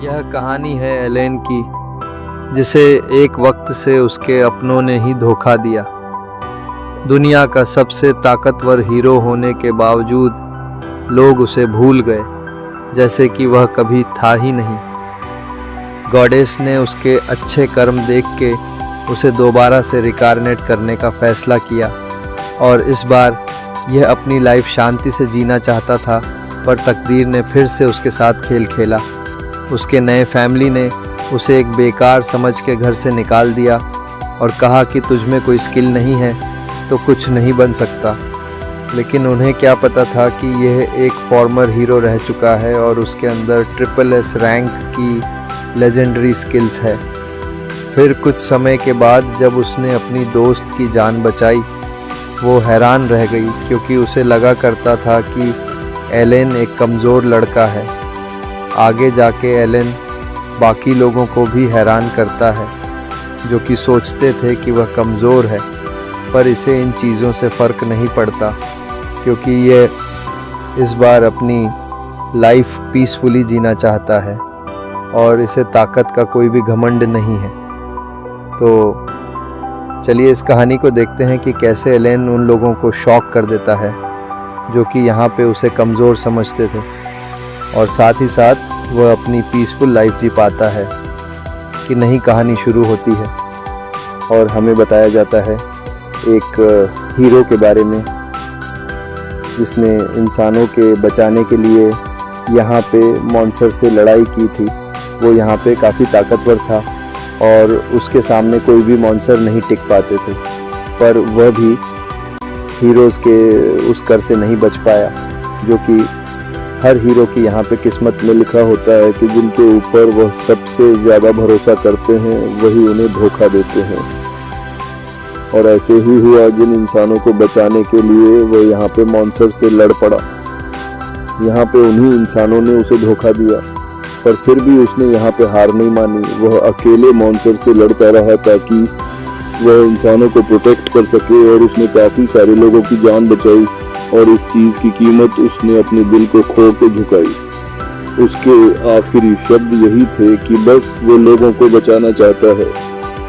यह कहानी है एलेन की, जिसे एक वक्त से उसके अपनों ने ही धोखा दिया। दुनिया का सबसे ताकतवर हीरो होने के बावजूद लोग उसे भूल गए, जैसे कि वह कभी था ही नहीं। गॉडेस ने उसके अच्छे कर्म देख के उसे दोबारा से रिकारनेट करने का फैसला किया और इस बार यह अपनी लाइफ शांति से जीना चाहता था, पर तकदीर ने फिर से उसके साथ खेल खेला। उसके नए फैमिली ने उसे एक बेकार समझ के घर से निकाल दिया और कहा कि तुझमें कोई स्किल नहीं है तो कुछ नहीं बन सकता। लेकिन उन्हें क्या पता था कि यह एक फॉर्मर हीरो रह चुका है और उसके अंदर SSS रैंक की लेजेंडरी स्किल्स है। फिर कुछ समय के बाद जब उसने अपनी दोस्त की जान बचाई, वो हैरान रह गई, क्योंकि उसे लगा करता था कि एलेन एक कमज़ोर लड़का है। आगे जाके एलेन बाकी लोगों को भी हैरान करता है, जो कि सोचते थे कि वह कमज़ोर है, पर इसे इन चीज़ों से फ़र्क नहीं पड़ता, क्योंकि ये इस बार अपनी लाइफ पीसफुली जीना चाहता है और इसे ताकत का कोई भी घमंड नहीं है। तो चलिए इस कहानी को देखते हैं कि कैसे एलेन उन लोगों को शॉक कर देता है जो कि यहाँ पे उसे कमज़ोर समझते थे, और साथ ही साथ वह अपनी पीसफुल लाइफ जी पाता है। कि नई कहानी शुरू होती है और हमें बताया जाता है एक हीरो के बारे में, जिसने इंसानों के बचाने के लिए यहाँ पे मॉन्स्टर से लड़ाई की थी। वो यहाँ पे काफ़ी ताकतवर था और उसके सामने कोई भी मॉन्स्टर नहीं टिक पाते थे, पर वह भी हीरोज़ के उस कर से नहीं बच पाया, जो कि हर हीरो की यहाँ पे किस्मत में लिखा होता है कि जिनके ऊपर वह सबसे ज़्यादा भरोसा करते हैं वही उन्हें धोखा देते हैं। और ऐसे ही हुआ, जिन इंसानों को बचाने के लिए वह यहाँ पे मॉन्स्टर से लड़ पड़ा, यहाँ पे उन्हीं इंसानों ने उसे धोखा दिया, पर फिर भी उसने यहाँ पे हार नहीं मानी। वह अकेले मॉन्स्टर से लड़ता रहा ताकि वह इंसानों को प्रोटेक्ट कर सके, और उसने काफ़ी सारे लोगों की जान बचाई, और इस चीज़ की कीमत उसने अपने दिल को खो के झुकाई। उसके आखिरी शब्द यही थे कि बस वो लोगों को बचाना चाहता है,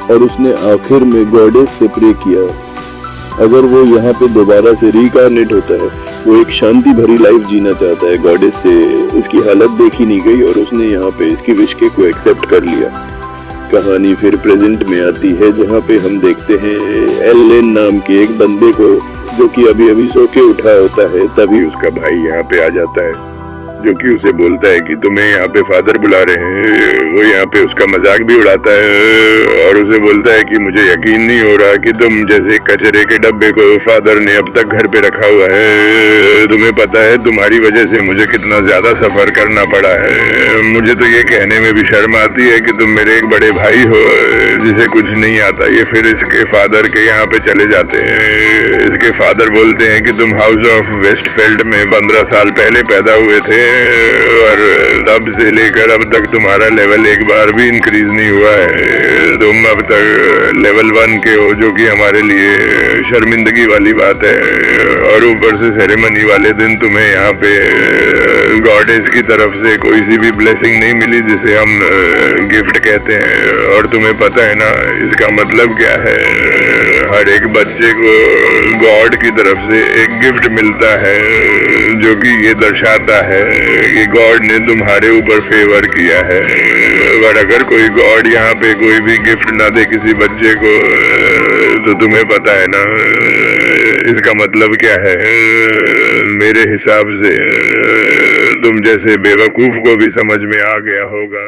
और उसने आखिर में गॉडेस से प्रे किया। अगर वो यहाँ पे दोबारा से रिकारनेट होता है, वो एक शांति भरी लाइफ जीना चाहता है। गॉडेस से इसकी हालत देखी नहीं गई और उसने यहाँ पे इसकी विश को एक्सेप्ट कर लिया। कहानी फिर प्रेजेंट में आती है, जहाँ पे हम देखते हैं एलेन नाम के एक बंदे को, जो कि अभी अभी सो के उठा होता है। तभी उसका भाई यहाँ पे आ जाता है, जो कि उसे बोलता है कि तुम्हें यहाँ पे फादर बुला रहे हैं। वो यहाँ पे उसका मजाक भी उड़ाता है और उसे बोलता है कि मुझे यकीन नहीं हो रहा कि तुम जैसे कचरे के डब्बे को फादर ने अब तक घर पे रखा हुआ है। तुम्हें पता है तुम्हारी वजह से मुझे कितना ज्यादा सफर करना पड़ा है। मुझे तो ये कहने में भी शर्म आती है कि तुम मेरे एक बड़े भाई हो जिसे कुछ नहीं आता। ये फिर इसके फादर के यहाँ पे चले जाते हैं। इसके फादर बोलते हैं कि तुम हाउस ऑफ वेस्टफील्ड में 15 साल पहले पैदा हुए थे और तब से लेकर अब तक तुम्हारा लेवल एक बार भी इंक्रीज नहीं हुआ है। तुम अब तक लेवल 1 के हो, जो कि हमारे लिए शर्मिंदगी वाली बात है। और ऊपर से सेरेमनी वाले दिन तुम्हें यहाँ पे गॉडेस की तरफ से कोई सी भी ब्लेसिंग नहीं मिली, जिसे हम गिफ्ट कहते हैं। और तुम्हें पता है ना इसका मतलब क्या है? हर एक बच्चे को गॉड की तरफ से एक गिफ्ट मिलता है, जो कि ये दर्शाता है कि गॉड ने तुम्हारे ऊपर फेवर किया है। और अगर कोई गॉड यहाँ पे कोई भी गिफ्ट ना दे किसी बच्चे को, तो तुम्हें पता है ना इसका मतलब क्या है? मेरे हिसाब से तुम जैसे बेवकूफ को भी समझ में आ गया होगा।